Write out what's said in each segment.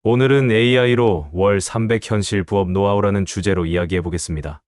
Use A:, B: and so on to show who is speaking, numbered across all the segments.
A: 오늘은 AI로 월 300 현실 부업 노하우라는 주제로 이야기해 보겠습니다.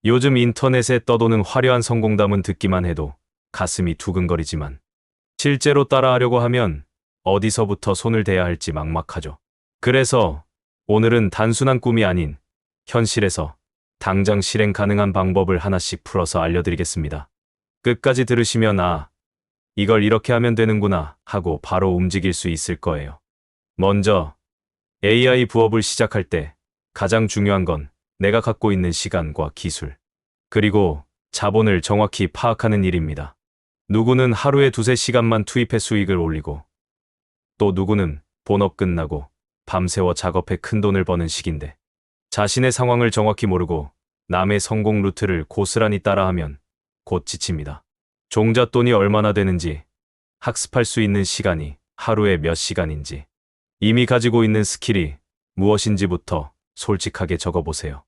A: 요즘 인터넷에 떠도는 화려한 성공담은 듣기만 해도 가슴이 두근거리지만 실제로 따라하려고 하면 어디서부터 손을 대야 할지 막막하죠. 그래서 오늘은 단순한 꿈이 아닌 현실에서 당장 실행 가능한 방법을 하나씩 풀어서 알려드리겠습니다. 끝까지 들으시면 이걸 이렇게 하면 되는구나 하고 바로 움직일 수 있을 거예요. 먼저 AI 부업을 시작할 때 가장 중요한 건 내가 갖고 있는 시간과 기술, 그리고 자본을 정확히 파악하는 일입니다. 누구는 하루에 두세 시간만 투입해 수익을 올리고, 또 누구는 본업 끝나고 밤새워 작업해 큰돈을 버는 식인데, 자신의 상황을 정확히 모르고 남의 성공 루트를 고스란히 따라하면 곧 지칩니다. 종잣돈이 얼마나 되는지, 학습할 수 있는 시간이 하루에 몇 시간인지, 이미 가지고 있는 스킬이 무엇인지부터 솔직하게 적어보세요.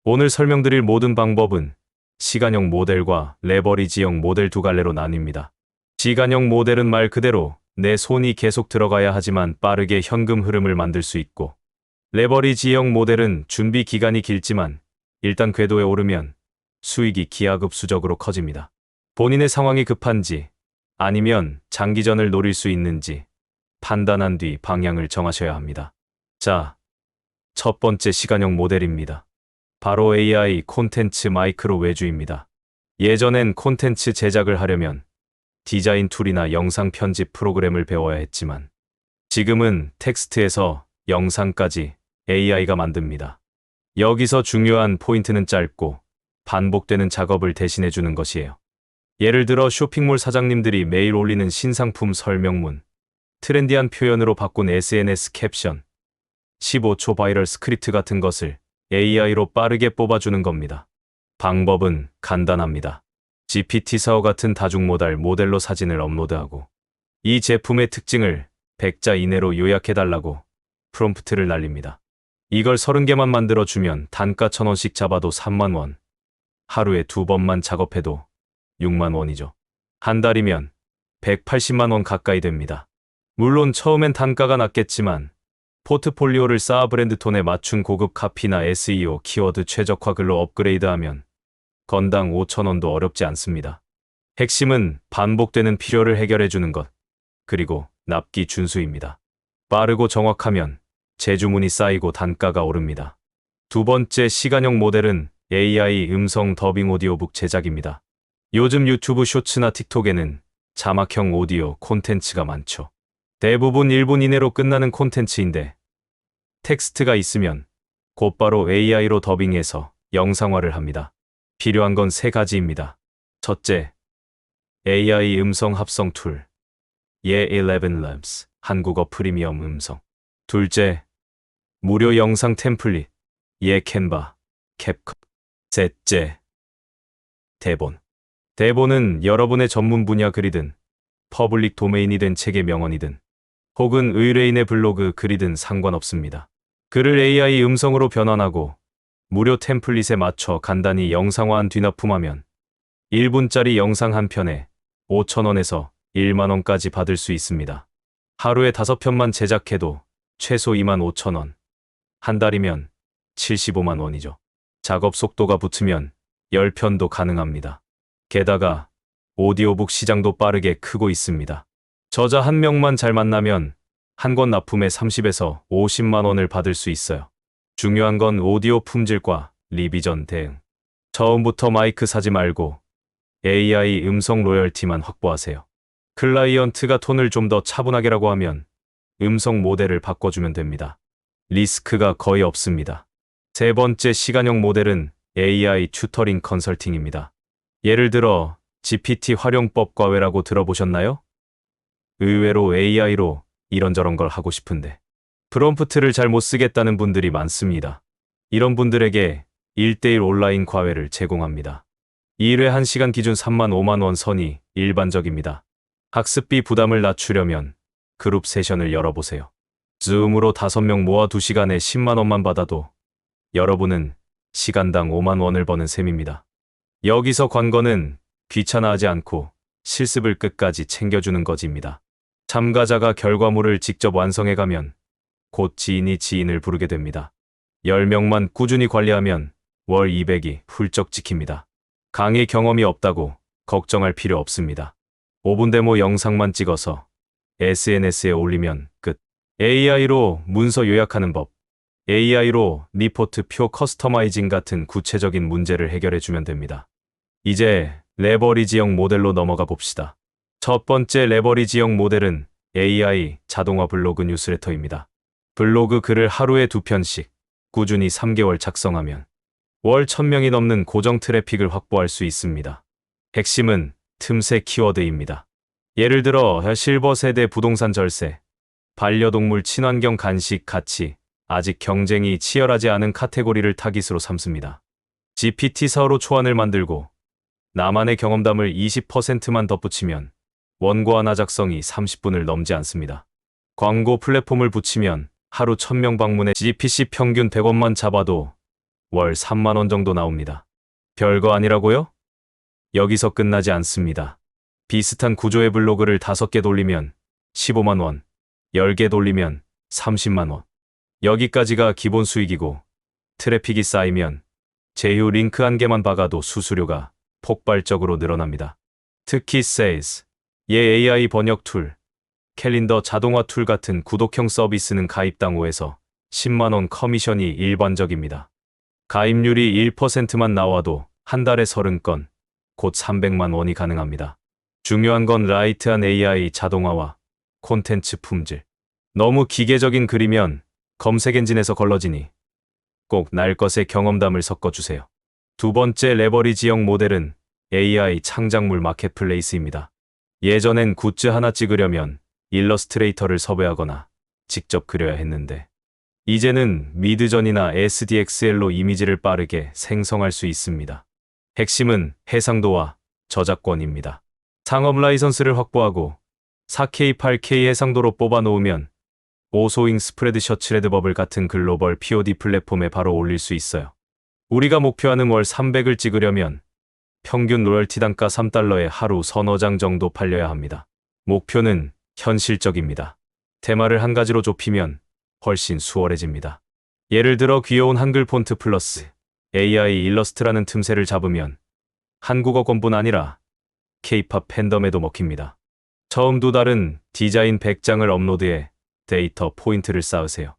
A: 오늘 설명드릴 모든 방법은 시간형 모델과 레버리지형 모델 두 갈래로 나뉩니다. 시간형 모델은 말 그대로 내 손이 계속 들어가야 하지만 빠르게 현금 흐름을 만들 수 있고, 레버리지형 모델은 준비 기간이 길지만 일단 궤도에 오르면 수익이 기하급수적으로 커집니다. 본인의 상황이 급한지 아니면 장기전을 노릴 수 있는지 판단한 뒤 방향을 정하셔야 합니다. 자, 첫 번째 시간형 모델입니다. 바로 AI 콘텐츠 마이크로 외주입니다. 예전엔 콘텐츠 제작을 하려면 디자인 툴이나 영상 편집 프로그램을 배워야 했지만 지금은 텍스트에서 영상까지 AI가 만듭니다. 여기서 중요한 포인트는 짧고 반복되는 작업을 대신해 주는 것이에요. 예를 들어 쇼핑몰 사장님들이 매일 올리는 신상품 설명문, 트렌디한 표현으로 바꾼 SNS 캡션, 15초 바이럴 스크립트 같은 것을 AI로 빠르게 뽑아주는 겁니다. 방법은 간단합니다. GPT-4와 같은 다중모달 모델로 사진을 업로드하고 이 제품의 특징을 100자 이내로 요약해달라고 프롬프트를 날립니다. 이걸 30개만 만들어주면 단가 1,000원씩 잡아도 3만 원, 하루에 2번만 작업해도 6만 원이죠. 한 달이면 180만 원 가까이 됩니다. 물론 처음엔 단가가 낮겠지만 포트폴리오를 쌓아 브랜드 톤에 맞춘 고급 카피나 SEO, 키워드 최적화 글로 업그레이드하면 건당 5,000원도 어렵지 않습니다. 핵심은 반복되는 필요를 해결해주는 것, 그리고 납기 준수입니다. 빠르고 정확하면 재주문이 쌓이고 단가가 오릅니다. 두 번째 시간형 모델은 AI 음성 더빙 오디오북 제작입니다. 요즘 유튜브 쇼츠나 틱톡에는 자막형 오디오 콘텐츠가 많죠. 대부분 1분 이내로 끝나는 콘텐츠인데 텍스트가 있으면 곧바로 AI로 더빙해서 영상화를 합니다. 필요한 건 세 가지입니다. 첫째, AI 음성 합성 툴, 예11 Labs, 한국어 프리미엄 음성. 둘째, 무료 영상 템플릿, 예 캔바, 캡컷. 셋째, 대본. 대본은 여러분의 전문 분야 글이든 퍼블릭 도메인이 된 책의 명언이든 혹은 의뢰인의 블로그 글이든 상관없습니다. 글을 AI 음성으로 변환하고 무료 템플릿에 맞춰 간단히 영상화한 뒤 납품하면 1분짜리 영상 한 편에 5,000원에서 1만 원까지 받을 수 있습니다. 하루에 5편만 제작해도 최소 25,000원, 한 달이면 75만 원이죠. 작업 속도가 붙으면 10편도 가능합니다. 게다가 오디오북 시장도 빠르게 크고 있습니다. 저자 한 명만 잘 만나면 한 권 납품에 30에서 50만 원을 받을 수 있어요. 중요한 건 오디오 품질과 리비전 대응. 처음부터 마이크 사지 말고 AI 음성 로열티만 확보하세요. 클라이언트가 톤을 좀 더 차분하게라고 하면 음성 모델을 바꿔주면 됩니다. 리스크가 거의 없습니다. 세 번째 시간형 모델은 AI 튜터링 컨설팅입니다. 예를 들어 GPT 활용법 과외라고 들어보셨나요? 의외로 AI로 이런저런 걸 하고 싶은데 프롬프트를 잘 못 쓰겠다는 분들이 많습니다. 이런 분들에게 1:1 온라인 과외를 제공합니다. 1회 1시간 기준 3만 5만 원 선이 일반적입니다. 학습비 부담을 낮추려면 그룹 세션을 열어보세요. 줌으로 5명 모아 2시간에 10만 원만 받아도 여러분은 시간당 5만 원을 버는 셈입니다. 여기서 관건은 귀찮아하지 않고 실습을 끝까지 챙겨주는 것입니다. 참가자가 결과물을 직접 완성해가면 곧 지인이 지인을 부르게 됩니다. 10명만 꾸준히 관리하면 월 200이 훌쩍 찍힙니다. 강의 경험이 없다고 걱정할 필요 없습니다. 5분 데모 영상만 찍어서 SNS에 올리면 끝. AI로 문서 요약하는 법, AI로 리포트 표 커스터마이징 같은 구체적인 문제를 해결해 주면 됩니다. 이제 레버리지형 모델로 넘어가 봅시다. 첫 번째 레버리지형 모델은 AI 자동화 블로그 뉴스레터입니다. 블로그 글을 하루에 2편씩 꾸준히 3개월 작성하면 월 1000명이 넘는 고정 트래픽을 확보할 수 있습니다. 핵심은 틈새 키워드입니다. 예를 들어 실버 세대 부동산 절세, 반려동물 친환경 간식 같이 아직 경쟁이 치열하지 않은 카테고리를 타깃으로 삼습니다. GPT-4로 초안을 만들고 나만의 경험담을 20%만 덧붙이면 원고 하나 작성이 30분을 넘지 않습니다. 광고 플랫폼을 붙이면 하루 1000명 방문에 CPC 평균 100원만 잡아도 월 3만 원 정도 나옵니다. 별거 아니라고요? 여기서 끝나지 않습니다. 비슷한 구조의 블로그를 5개 돌리면 15만 원, 10개 돌리면 30만 원. 여기까지가 기본 수익이고 트래픽이 쌓이면 제휴 링크 1개만 박아도 수수료가 폭발적으로 늘어납니다. 특히 세일즈, AI 번역 툴, 캘린더 자동화 툴 같은 구독형 서비스는 가입당 5에서 10만 원 커미션이 일반적입니다. 가입률이 1%만 나와도 한 달에 30건, 곧 300만 원이 가능합니다. 중요한 건 라이트한 AI 자동화와 콘텐츠 품질. 너무 기계적인 글이면 검색 엔진에서 걸러지니 꼭 날 것의 경험담을 섞어주세요. 두 번째 레버리지형 모델은 AI 창작물 마켓플레이스입니다. 예전엔 굿즈 하나 찍으려면 일러스트레이터를 섭외하거나 직접 그려야 했는데 이제는 미드전이나 SDXL로 이미지를 빠르게 생성할 수 있습니다. 핵심은 해상도와 저작권입니다. 상업 라이선스를 확보하고 4K, 8K 해상도로 뽑아 놓으면 오소잉 스프레드셔츠 레드버블 같은 글로벌 POD 플랫폼에 바로 올릴 수 있어요. 우리가 목표하는 월 300을 찍으려면 평균 로열티 단가 3달러에 하루 서너 장 정도 팔려야 합니다. 목표는 현실적입니다. 테마를 한 가지로 좁히면 훨씬 수월해집니다. 예를 들어 귀여운 한글 폰트 플러스 AI 일러스트라는 틈새를 잡으면 한국어권뿐 아니라 K-팝 팬덤에도 먹힙니다. 처음 2달은 디자인 100장을 업로드해 데이터 포인트를 쌓으세요.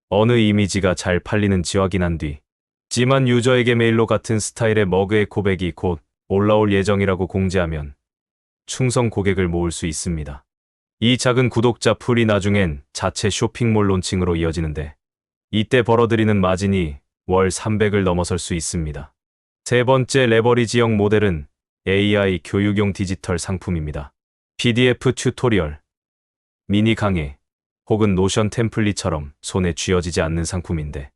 A: 어느 이미지가 잘 팔리는지 확인한 뒤 찜한 유저에게 메일로 같은 스타일의 머그의 고백이 곧 올라올 예정이라고 공지하면 충성 고객을 모을 수 있습니다. 이 작은 구독자 풀이 나중엔 자체 쇼핑몰 론칭으로 이어지는데 이때 벌어들이는 마진이 월 300을 넘어설 수 있습니다. 세 번째 레버리지형 모델은 AI 교육용 디지털 상품입니다. PDF 튜토리얼, 미니 강의, 혹은 노션 템플릿처럼 손에 쥐어지지 않는 상품인데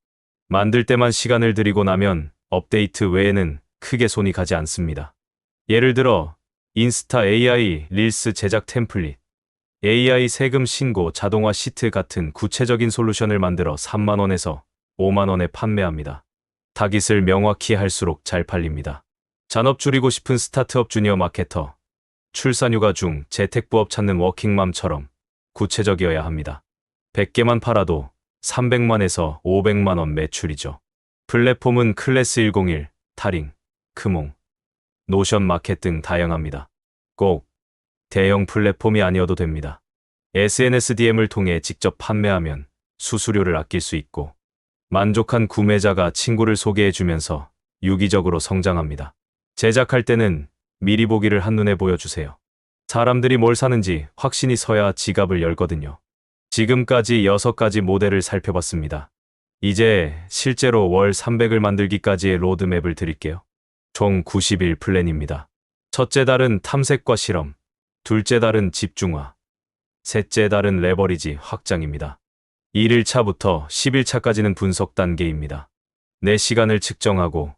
A: 만들 때만 시간을 들이고 나면 업데이트 외에는 크게 손이 가지 않습니다. 예를 들어 인스타 AI 릴스 제작 템플릿, AI 세금 신고 자동화 시트 같은 구체적인 솔루션을 만들어 3만 원에서 5만 원에 판매합니다. 타깃을 명확히 할수록 잘 팔립니다. 잔업 줄이고 싶은 스타트업 주니어 마케터, 출산휴가 중 재택부업 찾는 워킹맘처럼 구체적이어야 합니다. 100개만 팔아도 300만에서 500만 원 매출이죠. 플랫폼은 클래스 101, 타링, 크몽, 노션 마켓 등 다양합니다. 꼭 대형 플랫폼이 아니어도 됩니다. SNS DM을 통해 직접 판매하면 수수료를 아낄 수 있고 만족한 구매자가 친구를 소개해주면서 유기적으로 성장합니다. 제작할 때는 미리 보기를 한눈에 보여주세요. 사람들이 뭘 사는지 확신이 서야 지갑을 열거든요. 지금까지 6가지 모델을 살펴봤습니다. 이제 실제로 월 300을 만들기까지의 로드맵을 드릴게요. 총 90일 플랜입니다. 첫째 달은 탐색과 실험, 둘째 달은 집중화, 셋째 달은 레버리지 확장입니다. 1일차부터 10일차까지는 분석 단계입니다. 내 시간을 측정하고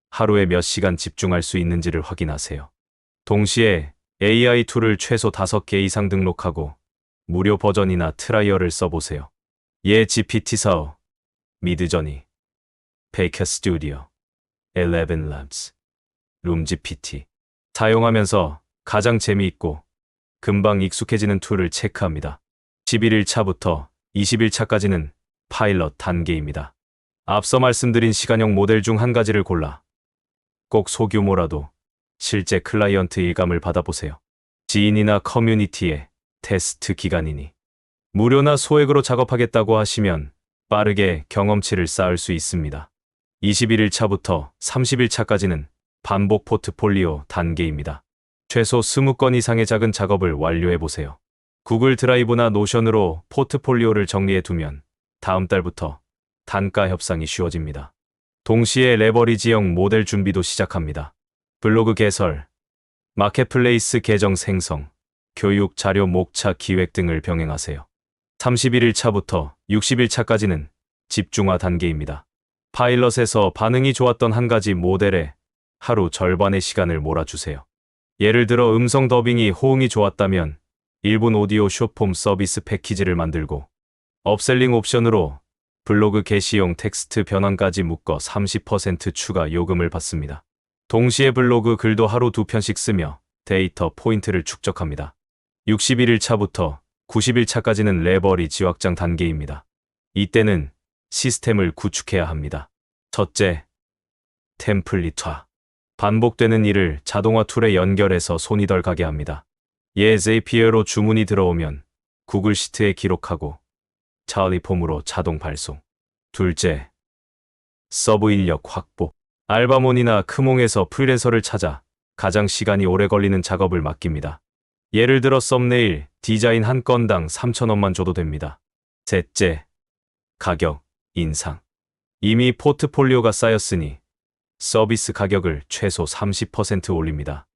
A: 하루에 몇 시간 집중할 수 있는지를 확인하세요. 동시에 AI 툴을 최소 5개 이상 등록하고 무료 버전이나 트라이얼을 써보세요. 예 GPT-4, 미드저니, 베이커 스튜디오, 11labs, 룸GPT 사용하면서 가장 재미있고 금방 익숙해지는 툴을 체크합니다. 11일 차부터 21차까지는 파일럿 단계입니다. 앞서 말씀드린 시간형 모델 중 한 가지를 골라 꼭 소규모라도 실제 클라이언트 일감을 받아보세요. 지인이나 커뮤니티에 테스트 기간이니 무료나 소액으로 작업하겠다고 하시면 빠르게 경험치를 쌓을 수 있습니다. 21일차부터 30일차까지는 반복 포트폴리오 단계입니다. 최소 20건 이상의 작은 작업을 완료해보세요. 구글 드라이브나 노션으로 포트폴리오를 정리해두면 다음 달부터 단가 협상이 쉬워집니다. 동시에 레버리지형 모델 준비도 시작합니다. 블로그 개설, 마켓플레이스 계정 생성, 교육 자료 목차 기획 등을 병행하세요. 31일차부터 60일차까지는 집중화 단계입니다. 파일럿에서 반응이 좋았던 한 가지 모델에 하루 절반의 시간을 몰아주세요. 예를 들어 음성 더빙이 호응이 좋았다면 1분 오디오 숏폼 서비스 패키지를 만들고 업셀링 옵션으로 블로그 게시용 텍스트 변환까지 묶어 30% 추가 요금을 받습니다. 동시에 블로그 글도 하루 2편씩 쓰며 데이터 포인트를 축적합니다. 61일차부터 90일차까지는 레버리지 확장 단계입니다. 이때는 시스템을 구축해야 합니다. 첫째, 템플릿화. 반복되는 일을 자동화 툴에 연결해서 손이 덜 가게 합니다. API로 주문이 들어오면 구글 시트에 기록하고 찰리폼으로 자동 발송. 둘째, 서브 인력 확보. 알바몬이나 크몽에서 프리랜서를 찾아 가장 시간이 오래 걸리는 작업을 맡깁니다. 예를 들어 썸네일, 디자인 한 건당 3,000원만 줘도 됩니다. 셋째, 가격 인상. 이미 포트폴리오가 쌓였으니 서비스 가격을 최소 30% 올립니다.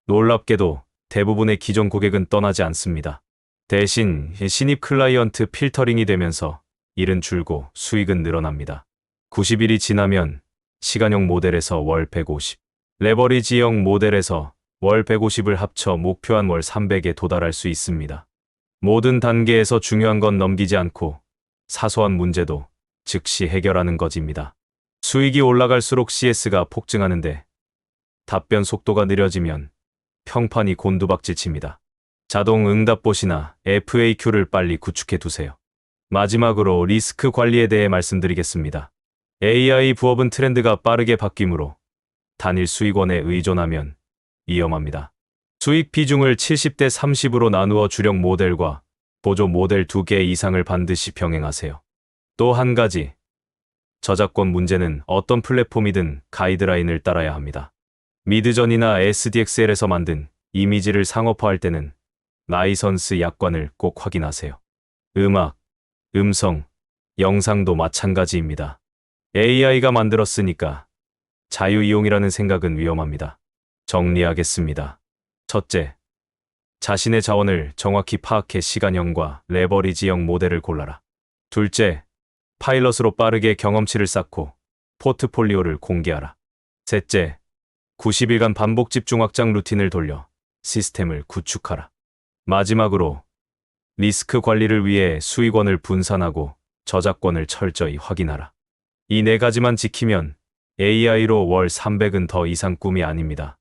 A: 놀랍게도 대부분의 기존 고객은 떠나지 않습니다. 대신 신입 클라이언트 필터링이 되면서 일은 줄고 수익은 늘어납니다. 90일이 지나면 시간형 모델에서 월 150, 레버리지형 모델에서 월 150을 합쳐 목표한 월 300에 도달할 수 있습니다. 모든 단계에서 중요한 건 넘기지 않고 사소한 문제도 즉시 해결하는 것입니다. 수익이 올라갈수록 CS가 폭증하는데 답변 속도가 느려지면 평판이 곤두박질 칩니다. 자동 응답봇이나 FAQ를 빨리 구축해 두세요. 마지막으로 리스크 관리에 대해 말씀드리겠습니다. AI 부업은 트렌드가 빠르게 바뀌므로 단일 수익원에 의존하면 위험합니다. 수익 비중을 70대 30으로 나누어 주력 모델과 보조 모델 2개 이상을 반드시 병행하세요. 또 한 가지, 저작권 문제는 어떤 플랫폼이든 가이드라인을 따라야 합니다. 미드전이나 SDXL에서 만든 이미지를 상업화할 때는 라이선스 약관을 꼭 확인하세요. 음악, 음성, 영상도 마찬가지입니다. AI가 만들었으니까 자유이용이라는 생각은 위험합니다. 정리하겠습니다. 첫째, 자신의 자원을 정확히 파악해 시간형과 레버리지형 모델을 골라라. 둘째, 파일럿으로 빠르게 경험치를 쌓고 포트폴리오를 공개하라. 셋째, 90일간 반복 집중 확장 루틴을 돌려 시스템을 구축하라. 마지막으로 리스크 관리를 위해 수익원을 분산하고 저작권을 철저히 확인하라. 이 네 가지만 지키면 AI로 월 300은 더 이상 꿈이 아닙니다.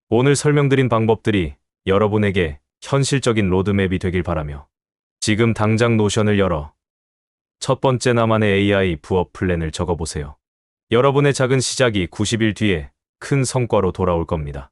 A: 오늘 설명드린 방법들이 여러분에게 현실적인 로드맵이 되길 바라며 지금 당장 노션을 열어 첫 번째 나만의 AI 부업 플랜을 적어보세요. 여러분의 작은 시작이 90일 뒤에 큰 성과로 돌아올 겁니다.